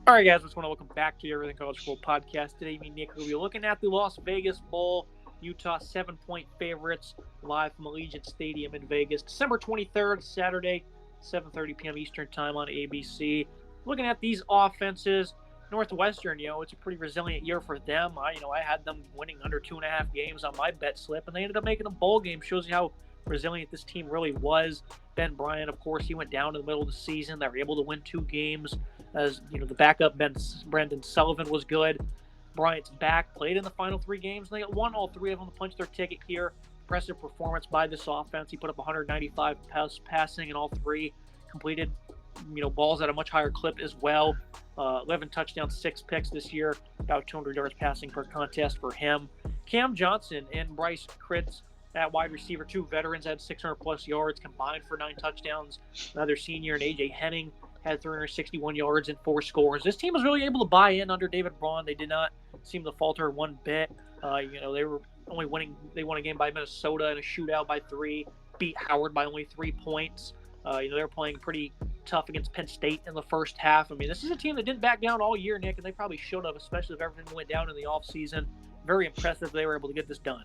All right, guys, I just want to welcome back to the Everything College Football Podcast. Today, me and Nick will be looking at the Las Vegas Bowl. Utah 7-point favorites live from Allegiant Stadium in Vegas. December 23rd, Saturday, 7:30 p.m. Eastern Time on ABC. Looking at these offenses, Northwestern, it's a pretty resilient year for them. I had them winning under 2.5 games on my bet slip, and they ended up making a bowl game. Shows you how resilient this team really was. Ben Bryant, of course, he went down in the middle of the season. They were able to win 2 games. As the backup Brendan Sullivan was good. Bryant's back, played in the final 3 games, and they won all 3 of them to punch their ticket here. Impressive performance by this offense. He put up 195 passing in all 3, completed balls at a much higher clip as well. 11 touchdowns, 6 picks this year, about 200 yards passing per contest for him. Cam Johnson and Bryce Kritz at wide receiver, 2 veterans, had 600-plus yards combined for 9 touchdowns. Another senior, and A.J. Henning, had 361 yards and 4 scores. This team was really able to buy in under David Braun. They did not seem to falter one bit. They were only winning. They won a game by Minnesota in a shootout by 3, beat Howard by only 3 points. They were playing pretty tough against Penn State in the first half. I mean, this is a team that didn't back down all year, Nick, and they probably should have, especially if everything went down in the offseason. Very impressive they were able to get this done.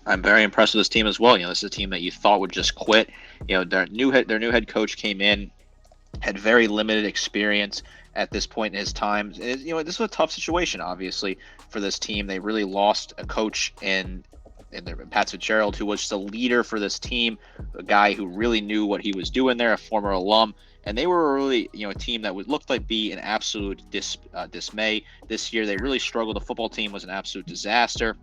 I'm very impressed with this team as well. This is a team that you thought would just quit. Their new head coach came in, had very limited experience at this point in his time. This was a tough situation, obviously, for this team. They really lost a coach in Pat Fitzgerald, who was just a leader for this team, a guy who really knew what he was doing there, a former alum. And they were really, a team that looked like be an absolute dismay this year. They really struggled. The football team was an absolute disaster.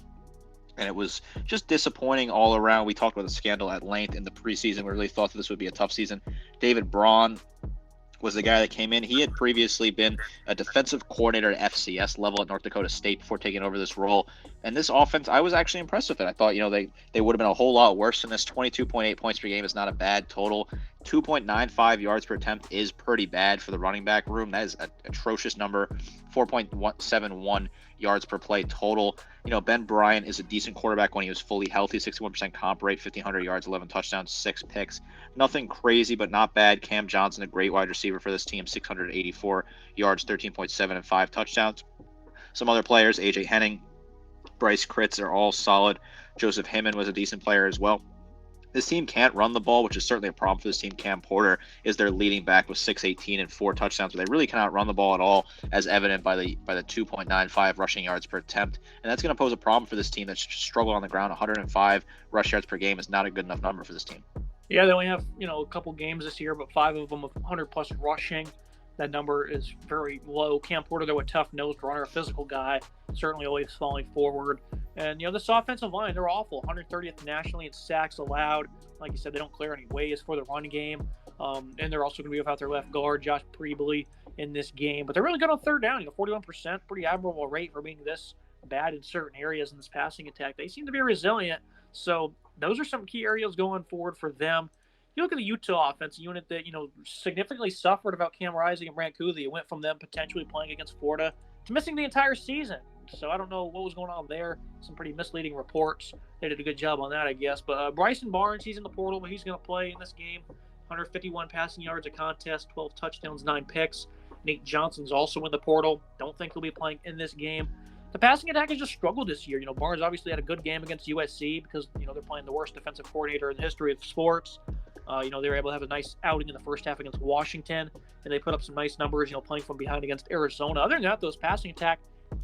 And it was just disappointing all around. We talked about the scandal at length in the preseason. We really thought that this would be a tough season. David Braun was the guy that came in. He had previously been a defensive coordinator at FCS level at North Dakota State before taking over this role. And this offense, I was actually impressed with it. I thought, they would have been a whole lot worse than this. 22.8 points per game is not a bad total. 2.95 yards per attempt is pretty bad for the running back room. That is an atrocious number. 4.71 yards per play total. Ben Bryant is a decent quarterback when he was fully healthy. 61% comp rate, 1,500 yards, 11 touchdowns, 6 picks. Nothing crazy, but not bad. Cam Johnson, a great wide receiver for this team, 684 yards, 13.7 and 5 touchdowns. Some other players, A.J. Henning, Bryce Kritz, are all solid. Joseph Hyman was a decent player as well. This team can't run the ball, which is certainly a problem for this team. Cam Porter is their leading back with 618 and 4 touchdowns, but they really cannot run the ball at all, as evident by the 2.95 rushing yards per attempt. And that's going to pose a problem for this team that struggle on the ground. 105 rush yards per game is not a good enough number for this team. Yeah, they only have, a couple games this year, but 5 of them with 100-plus rushing. That number is very low. Cam Porter, though, a tough-nosed runner, a physical guy, certainly always falling forward. And, this offensive line, they're awful. 130th nationally in sacks allowed. Like you said, they don't clear any ways for the run game. And they're also going to be without their left guard, Josh Prebley, in this game. But they're really good on third down. 41%, pretty admirable rate for being this bad in certain areas in this passing attack. They seem to be resilient. So those are some key areas going forward for them. You look at the Utah offense, a unit that, significantly suffered about Cam Rising and Brant Kuthi. It went from them potentially playing against Florida to missing the entire season. So I don't know what was going on there. Some pretty misleading reports. They did a good job on that, I guess. But Bryson Barnes, he's in the portal, but he's going to play in this game. 151 passing yards a contest, 12 touchdowns, 9 picks. Nate Johnson's also in the portal. Don't think he'll be playing in this game. The passing attack has just struggled this year. Barnes obviously had a good game against USC because, they're playing the worst defensive coordinator in the history of sports. They were able to have a nice outing in the first half against Washington, and they put up some nice numbers, playing from behind against Arizona. Other than that, those passing attack,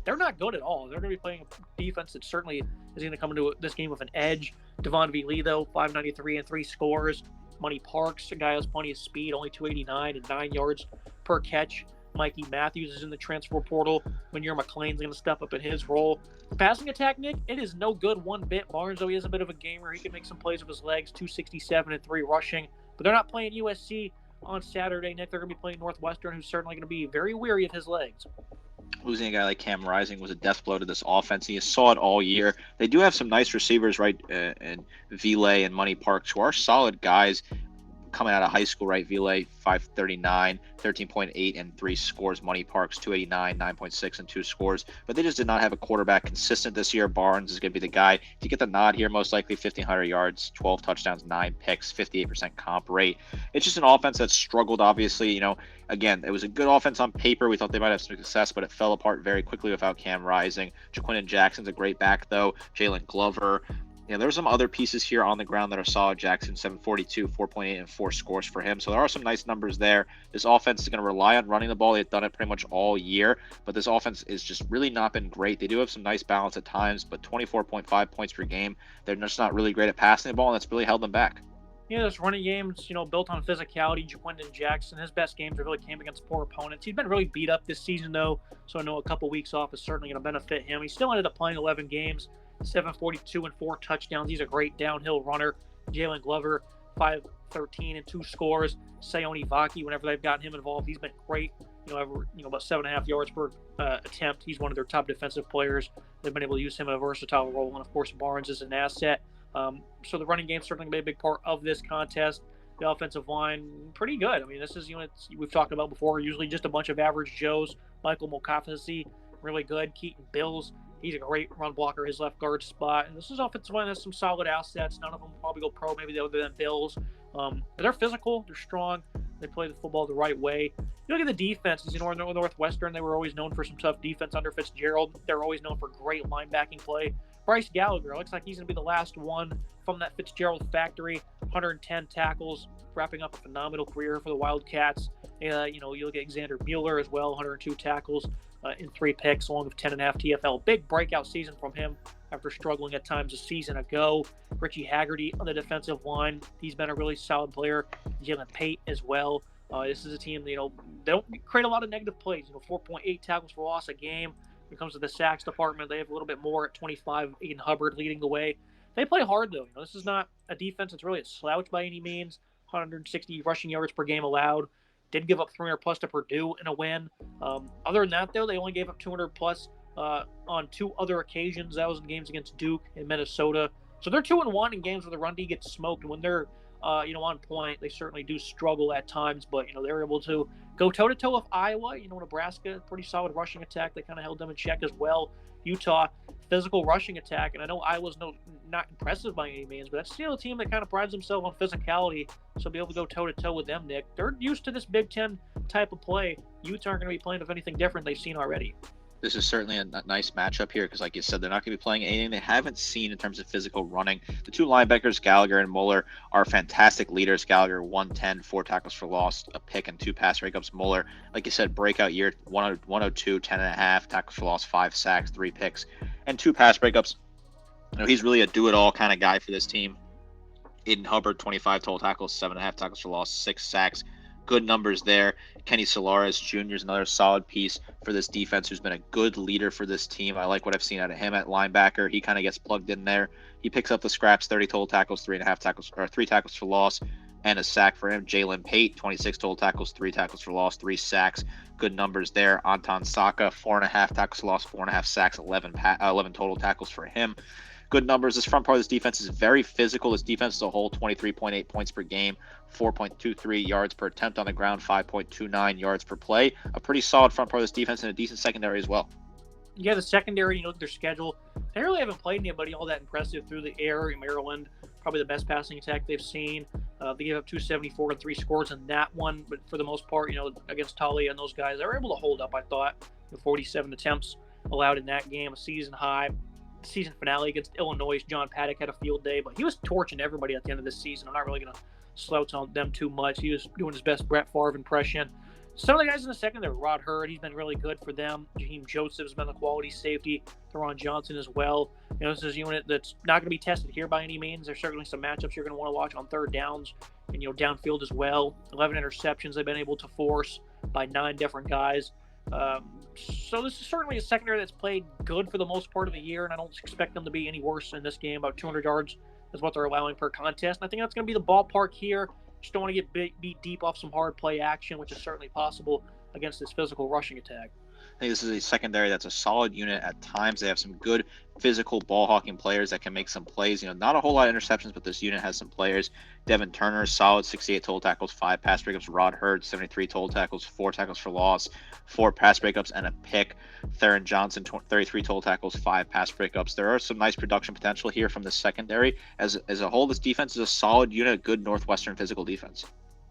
they're not good at all. They're going to be playing a defense that certainly is going to come into this game with an edge. Devon V. Lee, though, 593 and 3 scores. Money Parks, a guy who has plenty of speed, only 289 and 9 yards per catch. Mikey Matthews is in the transfer portal. Manure McLean's going to step up in his role. The passing attack, Nick, it is no good one bit. Barnes, though, he is a bit of a gamer. He can make some plays with his legs, 267 and 3 rushing. But they're not playing USC on Saturday, Nick. They're going to be playing Northwestern, who's certainly going to be very weary of his legs. Losing a guy like Cam Rising was a death blow to this offense. You saw it all year. They do have some nice receivers, right? And Vile and Money Parks, who are solid guys. coming out of high school, right? Ville, 539, 13.8 and 3 scores. Money Parks, 289, 9.6 and 2 scores. But they just did not have a quarterback consistent this year. Barnes is going to be the guy to get the nod here, most likely 1,500 yards, 12 touchdowns, 9 picks, 58% comp rate. It's just an offense that struggled, obviously. Again, it was a good offense on paper. We thought they might have some success, but it fell apart very quickly without Cam Rising. Jaquindon Jackson's a great back, though. Jalen Glover. There's some other pieces here on the ground that are solid. Jackson, 742, 4.8, and 4 scores for him. So there are some nice numbers there. This offense is going to rely on running the ball. They've done it pretty much all year, but this offense is just really not been great. They do have some nice balance at times, but 24.5 points per game. They're just not really great at passing the ball, and that's really held them back. Yeah, this running game's, built on physicality. Jaquindon Jackson, his best games really came against poor opponents. He's been really beat up this season, though, so I know a couple weeks off is certainly going to benefit him. He still ended up playing 11 games, 742 and 4 touchdowns. He's a great downhill runner. Jalen Glover, 513 and 2 scores. Sayoni Vaki, whenever they've gotten him involved, he's been great. About 7.5 yards per attempt. He's one of their top defensive players. They've been able to use him in a versatile role, and of course Barnes is an asset. So the running game certainly going to be a big part of this contest. The offensive line, pretty good. I mean, this is we've talked about before. Usually just a bunch of average Joes. Michael Mokafasi, really good. Keaton Bills, he's a great run blocker, his left guard spot. And this is offensive line has some solid assets. None of them will probably go pro, maybe other than Bills. But they're physical, they're strong, they play the football the right way. You look at the defenses, Northwestern, they were always known for some tough defense under Fitzgerald. They're always known for great linebacking play. Bryce Gallagher, looks like he's going to be the last one from that Fitzgerald factory. 110 tackles, wrapping up a phenomenal career for the Wildcats. You look at Xander Mueller as well, 102 tackles in 3 picks, along with 10.5 TFL. Big breakout season from him after struggling at times a season ago. Richie Haggerty on the defensive line, he's been a really solid player. Jalen Pate as well. This is a team, they don't create a lot of negative plays. 4.8 tackles for loss a game. When it comes to the sacks department, they have a little bit more at 25. Aiden Hubbard leading the way. They play hard, though. This is not a defense that's really a slouch by any means. 160 rushing yards per game allowed. Did give up 300 plus to Purdue in a win. Other than that, though, they only gave up 200 plus on 2 other occasions. That was in games against Duke and Minnesota. So they're 2-1 in games where the run D gets smoked. And when they're on point, they certainly do struggle at times. But they're able to go toe-to-toe with Iowa. Nebraska, pretty solid rushing attack. They kind of held them in check as well. Utah, physical rushing attack. And I know Iowa's not impressive by any means, but that's still a team that kind of prides themselves on physicality. So be able to go toe-to-toe with them, Nick. They're used to this Big Ten type of play. Utes aren't going to be playing with anything different they've seen already. This is certainly a nice matchup here because, like you said, they're not going to be playing anything they haven't seen in terms of physical running. The 2 linebackers, Gallagher and Mueller, are fantastic leaders. Gallagher, 110, 4 tackles for loss, a pick, and 2 pass breakups. Mueller, like you said, breakout year, 102, 10.5, tackles for loss, 5 sacks, 3 picks, and 2 pass breakups. He's really a do-it-all kind of guy for this team. Aiden Hubbard, 25 total tackles, 7.5 tackles for loss, 6 sacks. Good numbers there. Kenny Solares Jr. is another solid piece for this defense who's been a good leader for this team. I like what I've seen out of him at linebacker. He kind of gets plugged in there. He picks up the scraps, 30 total tackles, 3.5 tackles, or 3 tackles for loss, and a sack for him. Jalen Pate, 26 total tackles, 3 tackles for loss, 3 sacks. Good numbers there. Anton Saka, 4.5 tackles for loss, 4.5 sacks, 11 total tackles for him. Good numbers. This front part of this defense is very physical. This defense as a whole, 23.8 points per game, 4.23 yards per attempt on the ground, 5.29 yards per play. A pretty solid front part of this defense and a decent secondary as well. Yeah, the secondary, look at their schedule. They really haven't played anybody all that impressive through the air. In Maryland, probably the best passing attack they've seen. They gave up 274 and 3 scores in that one. But for the most part, against Talia and those guys, they were able to hold up, I thought. 47 attempts allowed in that game, a season high. Season finale against Illinois, John Paddock had a field day, but he was torching everybody at the end of this season. I'm not really going to slouch on them too much. He was doing his best Brett Favre impression. Some of the guys in the secondary, Rod Hurd, he's been really good for them. Jaheim Joseph's been a quality safety. Theron Johnson as well. This is a unit that's not going to be tested here by any means. There's certainly some matchups you're going to want to watch on third downs and, downfield as well. 11 interceptions they've been able to force by 9 different guys. So this is certainly a secondary that's played good for the most part of the year, and I don't expect them to be any worse in this game. About 200 yards is what they're allowing per contest, and I think that's going to be the ballpark here. Just don't want to get beat deep off some hard play action, which is certainly possible against this physical rushing attack. I think this is a secondary that's a solid unit at times. They have some good physical ball hawking players that can make some plays. Not a whole lot of interceptions, but this unit has some players. Devin Turner, solid 68 total tackles, 5 pass breakups. Rod Hurd, 73 total tackles, 4 tackles for loss, 4 pass breakups, and a pick. Theron Johnson, 33 total tackles, 5 pass breakups. There are some nice production potential here from the secondary. As a whole, this defense is a solid unit, good Northwestern physical defense.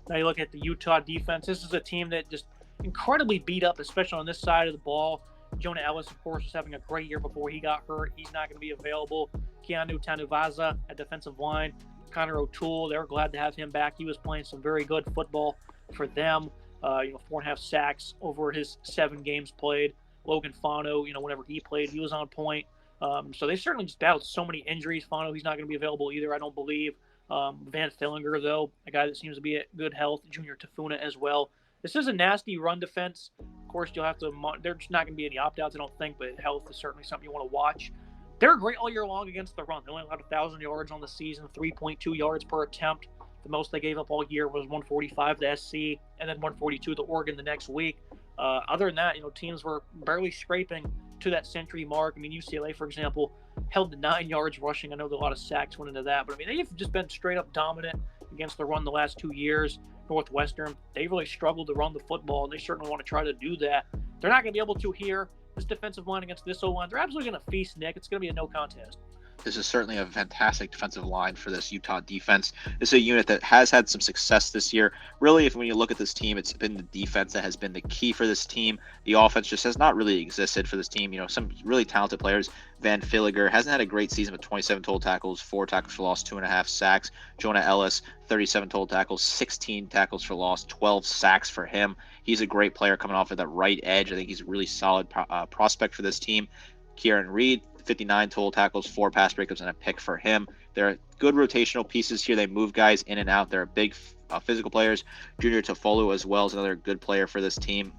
Now you look at the Utah defense. This is a team that just incredibly beat up, especially on this side of the ball. Jonah Ellis, of course, was having a great year before he got hurt. He's not going to be available. Keanu Tanuvaza at defensive line. Connor O'Toole, they're glad to have him back. He was playing some very good football for them. 4.5 sacks over his 7 games played. Logan Fano, whenever he played, he was on point. So they certainly just battled so many injuries. Fano, he's not going to be available either, I don't believe. Van Fillinger, though, a guy that seems to be at good health. Junior Tafuna as well. This is a nasty run defense. Of course, you'll have to – there's not going to be any opt-outs, I don't think, but health is certainly something you want to watch. They're great all year long against the run. They only allowed 1,000 yards on the season, 3.2 yards per attempt. The most they gave up all year was 145 to SC, and then 142 to Oregon the next week. Other than that, teams were barely scraping to that century mark. UCLA, for example, held to 9 yards rushing. I know a lot of sacks went into that, but they've just been straight up dominant against the run the last 2 years. Northwestern, they really struggled to run the football, and they certainly want to try to do that. They're not going to be able to here. This defensive line against this O-line, they're absolutely going to feast, Nick. It's going to be a no contest. This is certainly a fantastic defensive line for this Utah defense. This is a unit that has had some success this year. Really, when you look at this team, it's been the defense that has been the key for this team. The offense just has not really existed for this team. Some really talented players. Van Filliger hasn't had a great season with 27 total tackles, 4 tackles for loss, 2.5 sacks. Jonah Ellis, 37 total tackles, 16 tackles for loss, 12 sacks for him. He's a great player coming off of that right edge. I think he's a really solid prospect for this team. Kieran Reed, 59 total tackles, 4 pass breakups, and a pick for him. They're good rotational pieces here. They move guys in and out. They're big physical players. Junior Tafolu as well is another good player for this team,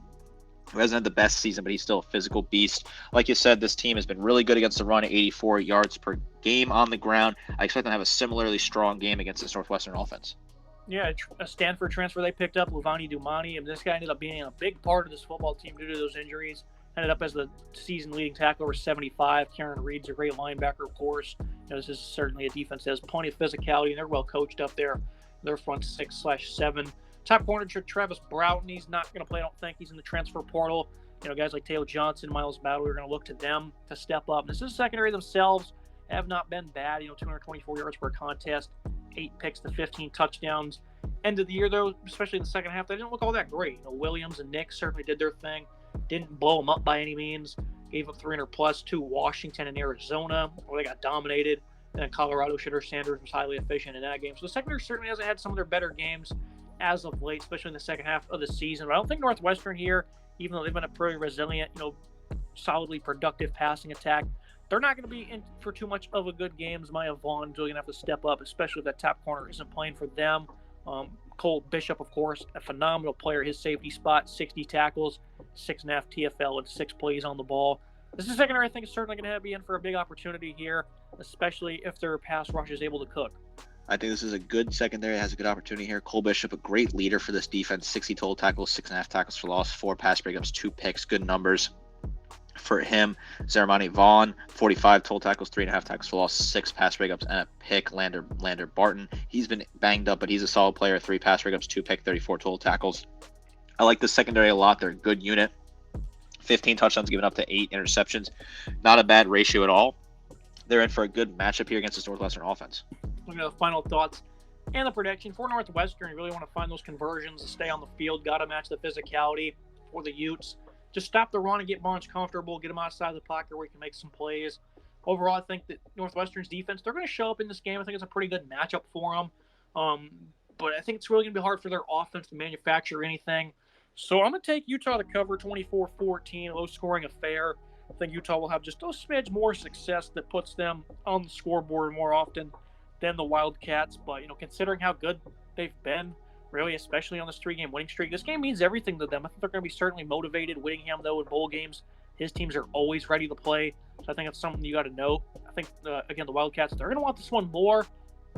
who hasn't had the best season, but he's still a physical beast. Like you said, this team has been really good against the run at 84 yards per game on the ground. I expect them to have a similarly strong game against this Northwestern offense. Yeah, a Stanford transfer they picked up, Luvani Dumani, and this guy ended up being a big part of this football team due to those injuries. Ended up as the season-leading tackle over 75. Kieran Reed's a great linebacker, of course. This is certainly a defense that has plenty of physicality, and they're well coached up there. They're front 6/7. Top corner, Travis Broughton. He's not going to play, I don't think. He's in the transfer portal. Guys like Teo Johnson, Miles Battle are going to look to them to step up. This is secondary themselves. Have not been bad. 224 yards per contest, 8 picks to 15 touchdowns. End of the year, though, especially in the second half, they didn't look all that great. Williams and Nick certainly did their thing. Didn't blow them up by any means. Gave up 300 plus to Washington and Arizona, where they got dominated. And then Colorado, Shedder Sanders was highly efficient in that game. So the secondary certainly hasn't had some of their better games as of late, especially in the second half of the season. But I don't think Northwestern here, even though they've been a pretty resilient, solidly productive passing attack, they're not going to be in for too much of a good game. Maya Vaughn's really going to have to step up, especially if that top corner isn't playing for them. Cole Bishop, of course, a phenomenal player. His safety spot, 60 tackles, 6.5 TFL, and 6 plays on the ball. This is secondary, I think, is certainly going to be in for a big opportunity here, especially if their pass rush is able to cook. I think this is a good secondary, has a good opportunity here. Cole Bishop, a great leader for this defense, 60 total tackles, 6.5 tackles for loss, 4 pass breakups, 2 picks, good numbers for him. Zeramani Vaughn, 45 total tackles, 3.5 tackles for loss, 6 pass breakups, and a pick. Lander Barton, he's been banged up, but he's a solid player. 3 pass breakups, 2 pick, 34 total tackles. I like the secondary a lot. They're a good unit. 15 touchdowns given up to 8 interceptions. Not a bad ratio at all. They're in for a good matchup here against this Northwestern offense. Looking at the final thoughts and the prediction for Northwestern, you really want to find those conversions to stay on the field. Got to match the physicality for the Utes. Just stop the run and get Barnes comfortable, get him outside the pocket where he can make some plays. Overall, I think that Northwestern's defense, they're going to show up in this game. I think it's a pretty good matchup for them. But I think it's really going to be hard for their offense to manufacture anything. So I'm going to take Utah to cover 24-14, low-scoring affair. I think Utah will have just a smidge more success that puts them on the scoreboard more often than the Wildcats. But, considering how good they've been, really, especially on this 3-game winning streak, this game means everything to them. I think they're going to be certainly motivated. Whittingham, though, in bowl games, his teams are always ready to play. So I think that's something you got to note. I think, again, the Wildcats, they're going to want this one more.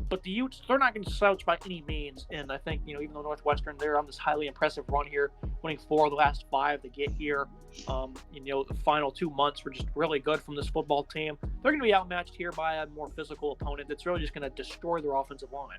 But the Utes, they're not going to slouch by any means. And I think, even though Northwestern, they're on this highly impressive run here, winning 4 of the last 5 to get here. The final 2 months were just really good from this football team. They're going to be outmatched here by a more physical opponent that's really just going to destroy their offensive line.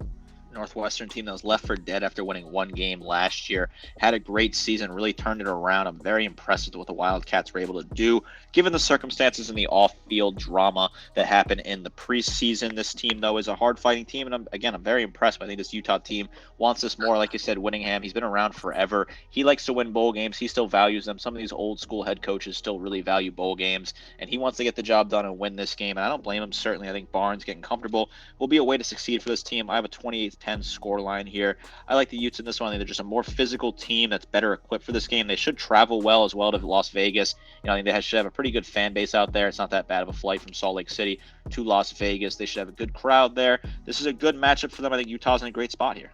Northwestern team that was left for dead after winning 1 game last year, had a great season, really turned it around. I'm very impressed with what the Wildcats were able to do, given the circumstances and the off-field drama that happened in the preseason. This team, though, is a hard-fighting team, and I'm very impressed. I think this Utah team wants this more. Like you said, Winningham, he's been around forever. He likes to win bowl games. He still values them. Some of these old-school head coaches still really value bowl games, and he wants to get the job done and win this game, and I don't blame him, certainly. I think Barnes getting comfortable will be a way to succeed for this team. I have a 28-10 score line here. I like the Utes in this one. I think they're just a more physical team that's better equipped for this game. They should travel well as well to Las Vegas. I think they should have a pretty good fan base out there. It's not that bad of a flight from Salt Lake City to Las Vegas. They should have a good crowd there. This is a good matchup for them. I think Utah's in a great spot here.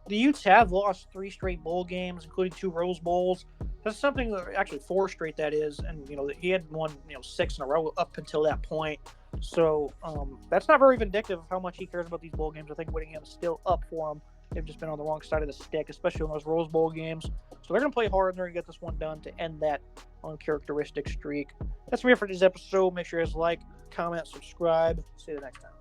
The Utes have lost 3 straight bowl games, including 2 Rose Bowls. That's something actually 4 straight, that is. And, he had won, 6 in a row up until that point. So that's not very vindictive of how much he cares about these bowl games. I think Whittingham's still up for him. They've just been on the wrong side of the stick, especially in those Rose Bowl games. So they're going to play hard, and they're going to get this one done to end that uncharacteristic streak. That's me for this episode. Make sure you guys like, comment, subscribe. See you next time.